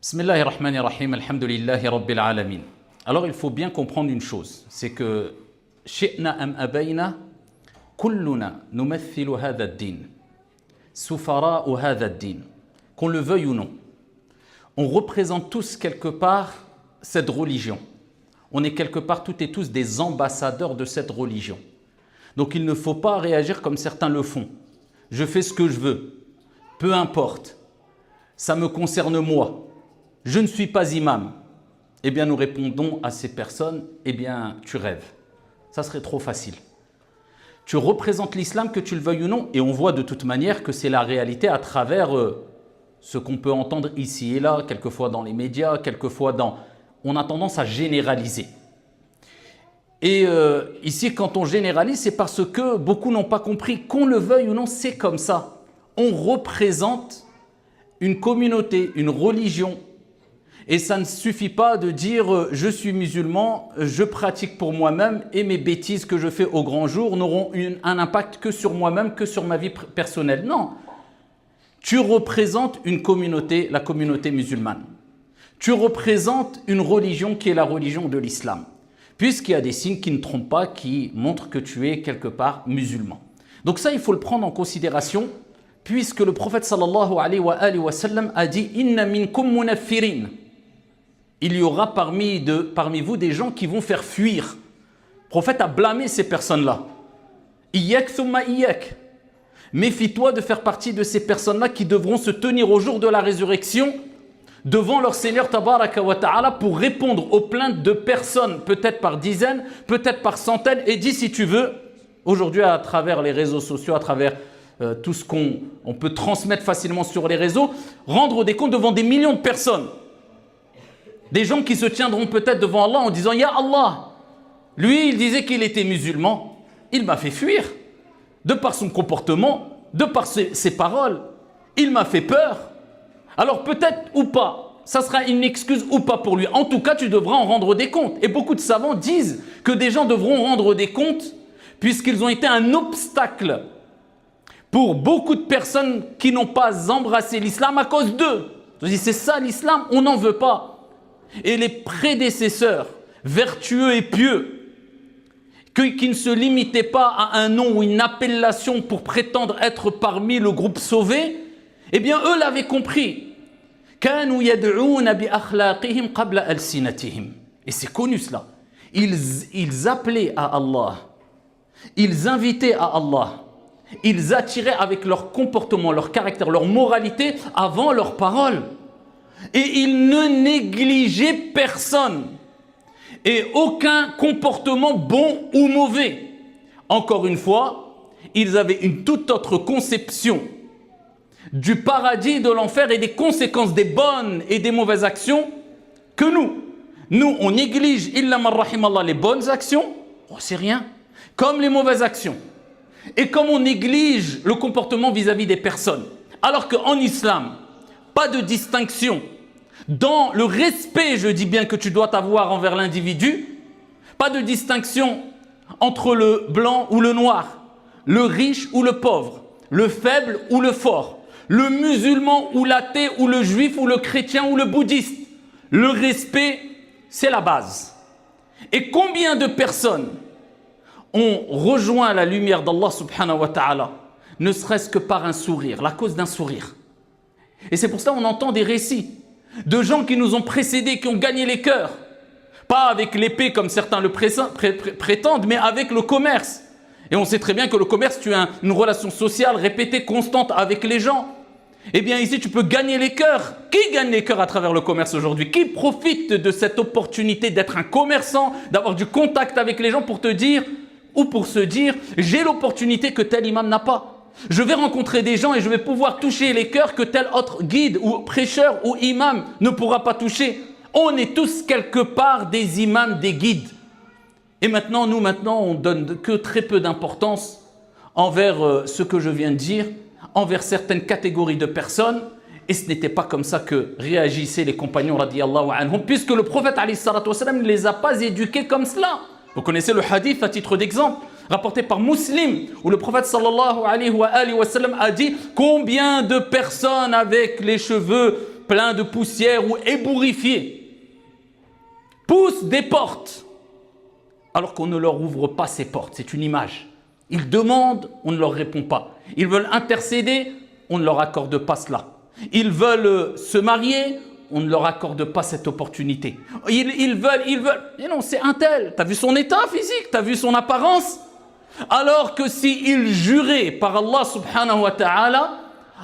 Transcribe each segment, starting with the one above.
Bismillahirrahmanirrahim, alhamdulillahi rabbil alamin. Alors il faut bien comprendre une chose, c'est que shi'na am abayna, kulluna numathilu hadha ad-din, sufara'u hadha ad-din. Qu'on le veuille ou non, on représente tous quelque part cette religion. On est quelque part toutes et tous des ambassadeurs de cette religion. Donc il ne faut pas réagir comme certains le font. Je fais ce que je veux, peu importe, ça me concerne moi. Je ne suis pas imam. Eh bien, nous répondons à ces personnes, eh bien, tu rêves. Ça serait trop facile. Tu représentes l'islam, que tu le veuilles ou non, et on voit de toute manière que c'est la réalité à travers ce qu'on peut entendre ici et là, quelquefois dans les médias, quelquefois dans... On a tendance à généraliser. Et ici, quand on généralise, c'est parce que beaucoup n'ont pas compris, qu'on le veuille ou non, c'est comme ça. On représente une communauté, une religion. Et ça ne suffit pas de dire « je suis musulman, je pratique pour moi-même et mes bêtises que je fais au grand jour n'auront un impact que sur moi-même, que sur ma vie personnelle ». Non, tu représentes une communauté, la communauté musulmane. Tu représentes une religion qui est la religion de l'islam, puisqu'il y a des signes qui ne trompent pas, qui montrent que tu es quelque part musulman. Donc ça, il faut le prendre en considération, puisque le prophète sallallahu alayhi wa sallam a dit « Inna minkum munaffirin » il y aura parmi vous des gens qui vont faire fuir. Le prophète a blâmé ces personnes-là. Iyak thumma iyak. Méfie-toi de faire partie de ces personnes-là qui devront se tenir au jour de la résurrection devant leur Seigneur tabaraka wa ta'ala pour répondre aux plaintes de personnes, peut-être par dizaines, peut-être par centaines. Et dis si tu veux, aujourd'hui à travers les réseaux sociaux, à travers tout ce qu'on peut transmettre facilement sur les réseaux, rendre des comptes devant des millions de personnes. Des gens qui se tiendront peut-être devant Allah en disant « Ya Allah, lui il disait qu'il était musulman, il m'a fait fuir, de par son comportement, de par ses paroles, il m'a fait peur. Alors peut-être ou pas, ça sera une excuse ou pas pour lui. En tout cas, tu devras en rendre des comptes. » Et beaucoup de savants disent que des gens devront rendre des comptes puisqu'ils ont été un obstacle pour beaucoup de personnes qui n'ont pas embrassé l'islam à cause d'eux. C'est ça l'islam, on n'en veut pas. Et les prédécesseurs vertueux et pieux qui ne se limitaient pas à un nom ou une appellation pour prétendre être parmi le groupe sauvé, eh bien eux l'avaient compris. Et c'est connu cela. Ils appelaient à Allah, ils invitaient à Allah, ils attiraient avec leur comportement, leur caractère, leur moralité avant leurs paroles. Et ils ne négligeaient personne et aucun comportement bon ou mauvais. Encore une fois, ils avaient une toute autre conception du paradis, de l'enfer et des conséquences des bonnes et des mauvaises actions que nous. Nous, on néglige illa man rahimallah les bonnes actions, oh, c'est rien, comme les mauvaises actions. Et comme on néglige le comportement vis-à-vis des personnes. Alors qu'en islam, pas de distinction dans le respect, je dis bien, que tu dois avoir envers l'individu, pas de distinction entre le blanc ou le noir, le riche ou le pauvre, le faible ou le fort, le musulman ou l'athée ou le juif ou le chrétien ou le bouddhiste. Le respect, c'est la base. Et combien de personnes ont rejoint la lumière d'Allah subhanahu wa ta'ala, ne serait-ce que par un sourire, la cause d'un sourire. Et c'est pour ça qu'on entend des récits de gens qui nous ont précédés, qui ont gagné les cœurs. Pas avec l'épée comme certains le prétendent, mais avec le commerce. Et on sait très bien que le commerce, tu as une relation sociale répétée, constante avec les gens. Eh bien ici, tu peux gagner les cœurs. Qui gagne les cœurs à travers le commerce aujourd'hui? Qui profite de cette opportunité d'être un commerçant, d'avoir du contact avec les gens pour te dire, ou pour se dire, j'ai l'opportunité que tel imam n'a pas. Je vais rencontrer des gens et je vais pouvoir toucher les cœurs que tel autre guide ou prêcheur ou imam ne pourra pas toucher. On est tous quelque part des imams, des guides. Et maintenant, on donne que très peu d'importance envers ce que je viens de dire, envers certaines catégories de personnes. Et ce n'était pas comme ça que réagissaient les compagnons radiyallahu anhum, puisque le prophète alayhi salatu wa sallam ne les a pas éduqués comme cela. Vous connaissez le hadith à titre d'exemple, rapporté par Muslim, où le prophète sallallahu alayhi wa sallam a dit combien de personnes avec les cheveux plein de poussière ou ébouriffé, poussent des portes, alors qu'on ne leur ouvre pas ces portes. C'est une image. Ils demandent, on ne leur répond pas. Ils veulent intercéder, on ne leur accorde pas cela. Ils veulent se marier, on ne leur accorde pas cette opportunité. Ils veulent. Et non, c'est un tel. Tu as vu son état physique, tu as vu son apparence. Alors que s'il jurait par Allah subhanahu wa ta'ala,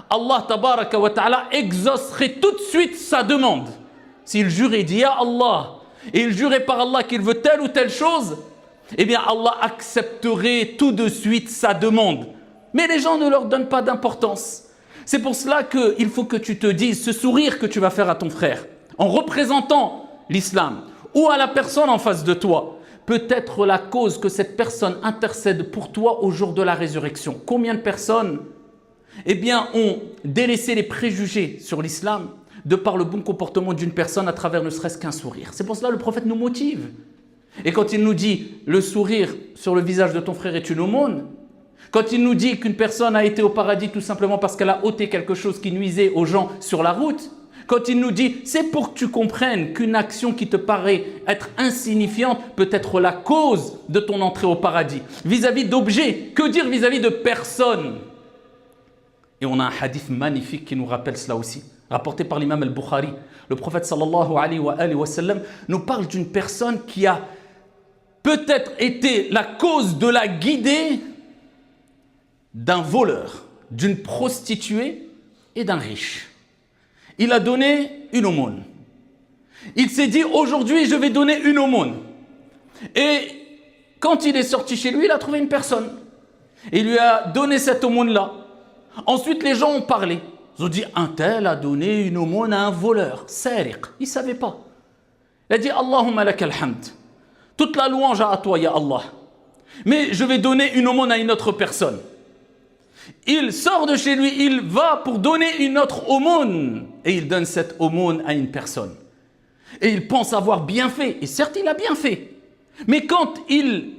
Allah tabaraka wa ta'ala exaucerait tout de suite sa demande. S'il jurait, dit Ya Allah, et il jurait par Allah qu'il veut telle ou telle chose, eh bien Allah accepterait tout de suite sa demande. Mais les gens ne leur donnent pas d'importance. C'est pour cela qu'il faut que tu te dises, ce sourire que tu vas faire à ton frère, en représentant l'islam, ou à la personne en face de toi, peut être la cause que cette personne intercède pour toi au jour de la résurrection. Combien de personnes ont délaissé les préjugés sur l'islam de par le bon comportement d'une personne à travers ne serait-ce qu'un sourire. C'est pour cela que le prophète nous motive. Et quand il nous dit le sourire sur le visage de ton frère est une aumône, quand il nous dit qu'une personne a été au paradis tout simplement parce qu'elle a ôté quelque chose qui nuisait aux gens sur la route, quand il nous dit c'est pour que tu comprennes qu'une action qui te paraît être insignifiante peut être la cause de ton entrée au paradis. Vis-à-vis d'objets, que dire vis-à-vis de personnes? Et on a un hadith magnifique qui nous rappelle cela aussi, rapporté par l'imam al-Bukhari. Le prophète sallallahu alayhi wa sallam nous parle d'une personne qui a peut-être été la cause de la guidée d'un voleur, d'une prostituée et d'un riche. Il a donné une aumône. Il s'est dit aujourd'hui je vais donner une aumône. Et quand il est sorti chez lui, il a trouvé une personne. Et il lui a donné cette aumône-là. Ensuite, les gens ont parlé. Ils ont dit, un tel a donné une aumône à un voleur, sariq. Il ne savait pas. Il a dit, Allahumma lakal hamd. Toute la louange à toi, ya Allah. Mais je vais donner une aumône à une autre personne. Il sort de chez lui, il va pour donner une autre aumône. Et il donne cette aumône à une personne. Et il pense avoir bien fait. Et certes, il a bien fait. Mais quand il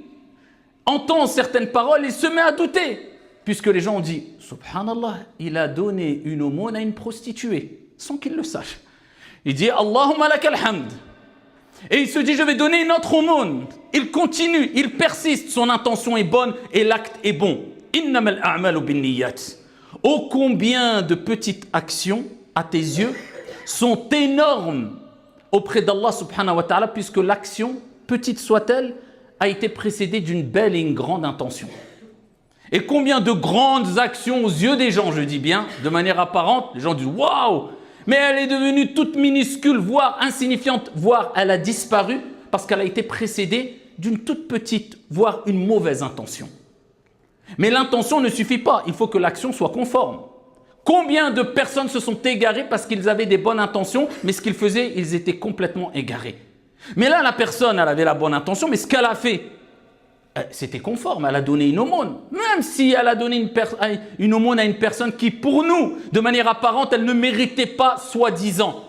entend certaines paroles, il se met à douter. Puisque les gens ont dit, subhanallah, il a donné une aumône à une prostituée, sans qu'il le sache. Il dit, Allahumma lakal hamd. Et il se dit, je vais donner une autre aumône. Il continue, il persiste, son intention est bonne et l'acte est bon. Innamal a'malu binniyat. Ô combien de petites actions, à tes yeux, sont énormes auprès d'Allah subhanahu wa ta'ala, puisque l'action, petite soit-elle, a été précédée d'une belle et une grande intention. Et combien de grandes actions aux yeux des gens, je dis bien, de manière apparente, les gens disent « Waouh !» Mais elle est devenue toute minuscule, voire insignifiante, voire elle a disparu parce qu'elle a été précédée d'une toute petite, voire une mauvaise intention. Mais l'intention ne suffit pas, il faut que l'action soit conforme. Combien de personnes se sont égarées parce qu'ils avaient des bonnes intentions, mais ce qu'ils faisaient, ils étaient complètement égarés. Mais là, la personne, elle avait la bonne intention, mais ce qu'elle a fait, c'était conforme, elle a donné une aumône. Même si elle a donné une aumône à une personne qui, pour nous, de manière apparente, elle ne méritait pas soi-disant.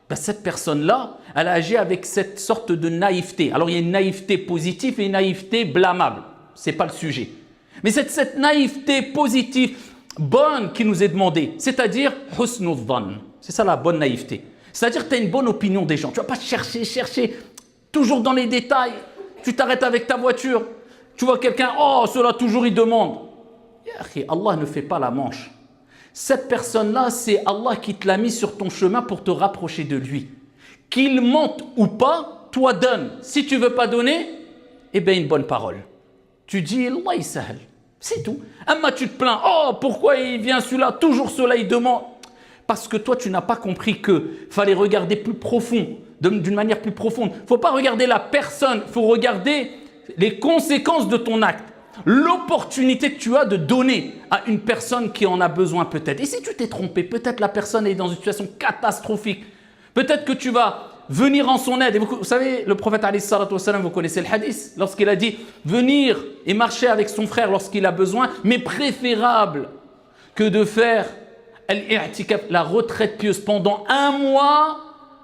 Ben, cette personne-là, elle a agi avec cette sorte de naïveté. Alors, il y a une naïveté positive et une naïveté blâmable. Ce n'est pas le sujet. Mais cette naïveté positive, bonne, qui nous est demandée, c'est-à-dire husnul dhann. C'est ça la bonne naïveté. C'est-à-dire que tu as une bonne opinion des gens. Tu ne vas pas chercher, toujours dans les détails. Tu t'arrêtes avec ta voiture, tu vois quelqu'un, oh, cela toujours il demande. Allah ne fait pas la manche. Cette personne-là, c'est Allah qui te l'a mis sur ton chemin pour te rapprocher de lui. Qu'il mente ou pas, toi donne. Si tu ne veux pas donner, eh bien une bonne parole. Tu dis, Allah il sahel. C'est tout. Amma tu te plains, oh, pourquoi il vient celui-là, toujours cela il demande. Parce que toi, tu n'as pas compris qu'il fallait regarder plus profond. D'une manière plus profonde. Il ne faut pas regarder la personne, il faut regarder les conséquences de ton acte. L'opportunité que tu as de donner à une personne qui en a besoin peut-être. Et si tu t'es trompé, peut-être la personne est dans une situation catastrophique. Peut-être que tu vas venir en son aide. Et vous savez, le prophète alayhi salatu wassalam, vous connaissez le hadith, lorsqu'il a dit venir et marcher avec son frère lorsqu'il a besoin, mais préférable que de faire la retraite pieuse pendant un mois.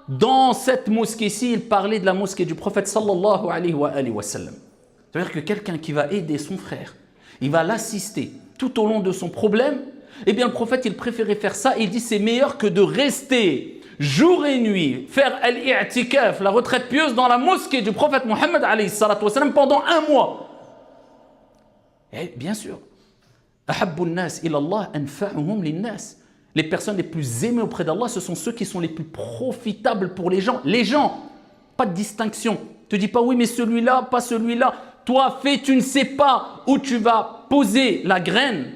Dans cette mosquée-ci, il parlait de la mosquée du prophète sallallahu alayhi wa sallam. C'est-à-dire que quelqu'un qui va aider son frère, il va l'assister tout au long de son problème, eh bien le prophète, il préférait faire ça. Il dit c'est meilleur que de rester jour et nuit, faire al-i'tikaf, la retraite pieuse dans la mosquée du prophète Mohammed alayhi salatu wa salam pendant 1 mois. Et bien sûr, ahabbu an-nas ila Allah anfa'uhum lin-nas. Les personnes les plus aimées auprès d'Allah, ce sont ceux qui sont les plus profitables pour les gens. Les gens, pas de distinction. Ne te dis pas oui, mais celui-là, pas celui-là. Toi, fais, tu ne sais pas où tu vas poser la graine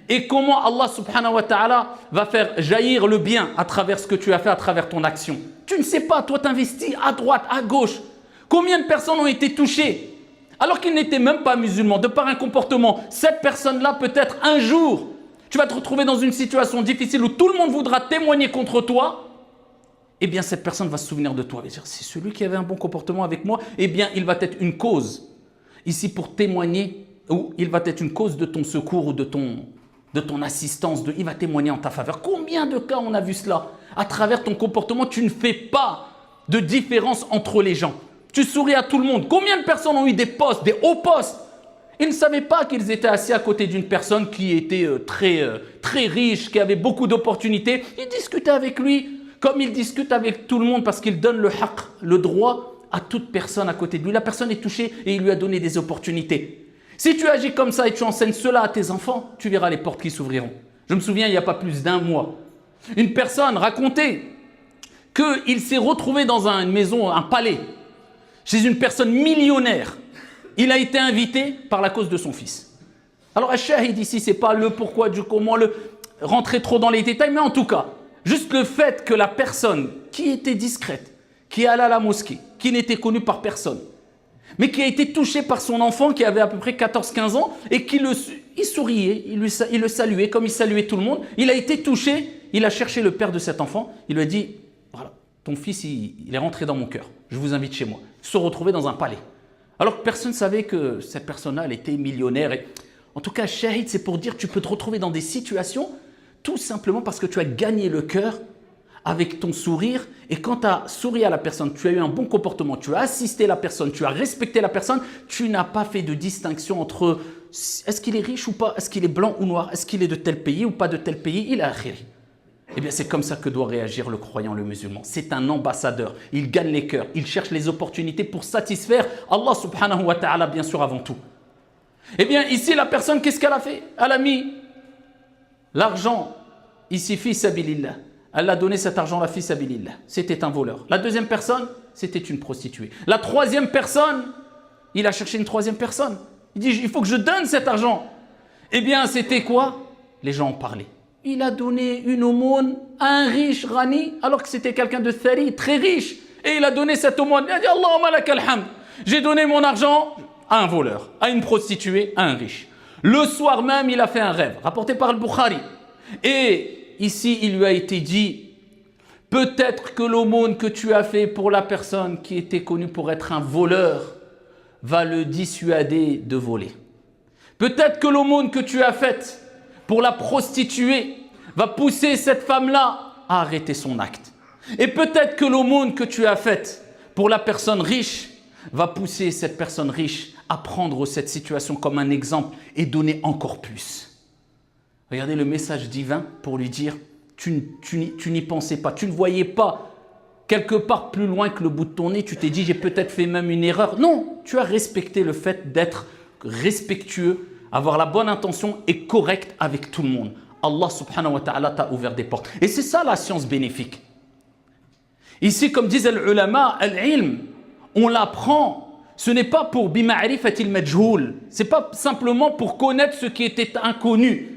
et comment Allah subhanahu wa ta'ala va faire jaillir le bien à travers ce que tu as fait, à travers ton action. Tu ne sais pas, toi t'investis à droite, à gauche. Combien de personnes ont été touchées alors qu'ils n'étaient même pas musulmans, de par un comportement. Cette personne-là, peut-être un jour, tu vas te retrouver dans une situation difficile où tout le monde voudra témoigner contre toi. Eh bien, cette personne va se souvenir de toi. Elle va dire, c'est celui qui avait un bon comportement avec moi. Eh bien, il va être une cause ici pour témoigner, ou il va être une cause de ton secours ou de ton assistance. Il va témoigner en ta faveur. Combien de cas on a vu cela? À travers ton comportement, tu ne fais pas de différence entre les gens. Tu souris à tout le monde. Combien de personnes ont eu des postes, des hauts postes? Ils ne savaient pas qu'ils étaient assis à côté d'une personne qui était très riche, qui avait beaucoup d'opportunités. Ils discutaient avec lui comme ils discutent avec tout le monde parce qu'il donne le haqq, le droit à toute personne à côté de lui. La personne est touchée et il lui a donné des opportunités. Si tu agis comme ça et tu enseignes cela à tes enfants, tu verras les portes qui s'ouvriront. Je me souviens, il n'y a pas plus d'1 mois, une personne racontait qu'il s'est retrouvé dans une maison, un palais, chez une personne millionnaire. Il a été invité par la cause de son fils. Alors, Al-Shahid ici, ce n'est pas le pourquoi, du comment, rentrer trop dans les détails, mais en tout cas, juste le fait que la personne qui était discrète, qui allait à la mosquée, qui n'était connue par personne, mais qui a été touchée par son enfant qui avait à peu près 14-15 ans et il souriait, il le saluait comme il saluait tout le monde. Il a été touché, il a cherché le père de cet enfant, il lui a dit, voilà, ton fils, il est rentré dans mon cœur, je vous invite chez moi. Il se retrouvait dans un palais. Alors que personne ne savait que cette personne-là, elle était millionnaire. Et en tout cas, shahid, c'est pour dire que tu peux te retrouver dans des situations tout simplement parce que tu as gagné le cœur avec ton sourire. Et quand tu as souri à la personne, tu as eu un bon comportement, tu as assisté la personne, tu as respecté la personne, tu n'as pas fait de distinction entre est-ce qu'il est riche ou pas, est-ce qu'il est blanc ou noir, est-ce qu'il est de tel pays ou pas de tel pays, il est akhiri. Eh bien, c'est comme ça que doit réagir le croyant, le musulman. C'est un ambassadeur. Il gagne les cœurs. Il cherche les opportunités pour satisfaire Allah subhanahu wa ta'ala, bien sûr, avant tout. Eh bien, ici, la personne, qu'est-ce qu'elle a fait? Elle a mis l'argent, ici, fi sabilillah. Elle a donné cet argent-là, fi sabilillah. C'était un voleur. La deuxième personne, c'était une prostituée. La troisième personne, il a cherché une troisième personne. Il dit, il faut que je donne cet argent. Eh bien, c'était quoi? Les gens ont parlé. Il a donné une aumône à un riche Rani, alors que c'était quelqu'un de thari, très riche. Et il a donné cette aumône. Il a dit, Allahumma lakal hamd. J'ai donné mon argent à un voleur, à une prostituée, à un riche. Le soir même, il a fait un rêve, rapporté par Al-Bukhari. Et ici, il lui a été dit, peut-être que l'aumône que tu as fait pour la personne qui était connue pour être un voleur va le dissuader de voler. Peut-être que l'aumône que tu as faite pour la prostituée va pousser cette femme-là à arrêter son acte. Et peut-être que l'aumône que tu as faite pour la personne riche va pousser cette personne riche à prendre cette situation comme un exemple et donner encore plus. Regardez le message divin pour lui dire, tu n'y pensais pas, tu ne voyais pas quelque part plus loin que le bout de ton nez, tu t'es dit j'ai peut-être fait même une erreur. Non, tu as respecté le fait d'être respectueux, avoir la bonne intention et correct avec tout le monde. Allah subhanahu wa ta'ala t'a ouvert des portes. Et c'est ça la science bénéfique. Ici, comme disent les ulama, al-ilm, on l'apprend, ce n'est pas pour bima'rifatil majhoul, c'est pas simplement pour connaître ce qui était inconnu.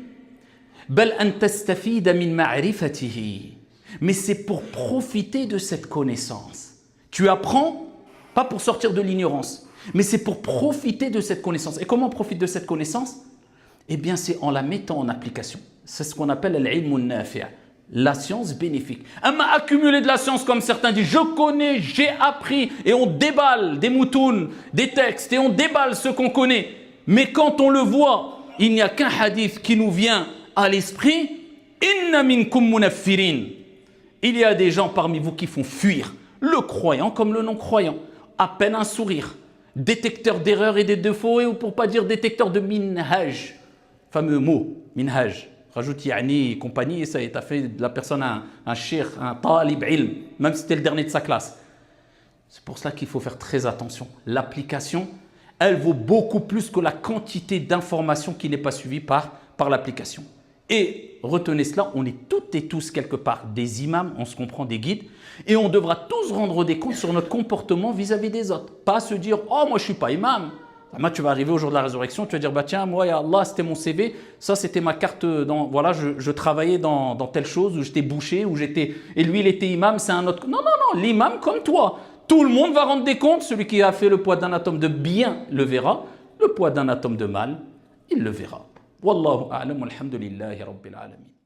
Bal an tastafida min ma'rifatihi. Mais c'est pour profiter de cette connaissance. Tu apprends, pas pour sortir de l'ignorance, mais c'est pour profiter de cette connaissance. Et comment on profite de cette connaissance? Eh bien, c'est en la mettant en application. C'est ce qu'on appelle l'ilm nafi', la science bénéfique. Accumuler de la science, comme certains disent, je connais, j'ai appris, et on déballe des moutounes, des textes, et on déballe ce qu'on connaît. Mais quand on le voit, il n'y a qu'un hadith qui nous vient à l'esprit. Inna minkum munaffirin. Il y a des gens parmi vous qui font fuir le croyant comme le non-croyant. À peine un sourire. Détecteur d'erreurs et de défauts, ou pour pas dire détecteur de minhaj, fameux mot, minhaj, Rajoute yani et compagnie et ça y est, tu as fait de la personne un cheikh, un talib ilm, même si c'était le dernier de sa classe. C'est pour cela qu'il faut faire très attention. L'application, elle vaut beaucoup plus que la quantité d'informations qui n'est pas suivie par l'application. Et retenez cela, on est toutes et tous quelque part des imams, on se comprend des guides, et on devra tous rendre des comptes sur notre comportement vis-à-vis des autres. Pas se dire « Oh, moi je ne suis pas imam ». Moi, tu vas arriver au jour de la résurrection, tu vas dire bah, « Tiens, moi, ya Allah, c'était mon CV, ça c'était ma carte, voilà, je travaillais dans telle chose, où j'étais boucher, où j'étais… Et lui, il était imam, c'est un autre… » Non, non, non, l'imam comme toi. Tout le monde va rendre des comptes. Celui qui a fait le poids d'un atome de bien le verra. Le poids d'un atome de mal, il le verra. Wallahu a'lam, walhamdulillahi rabbil alamin.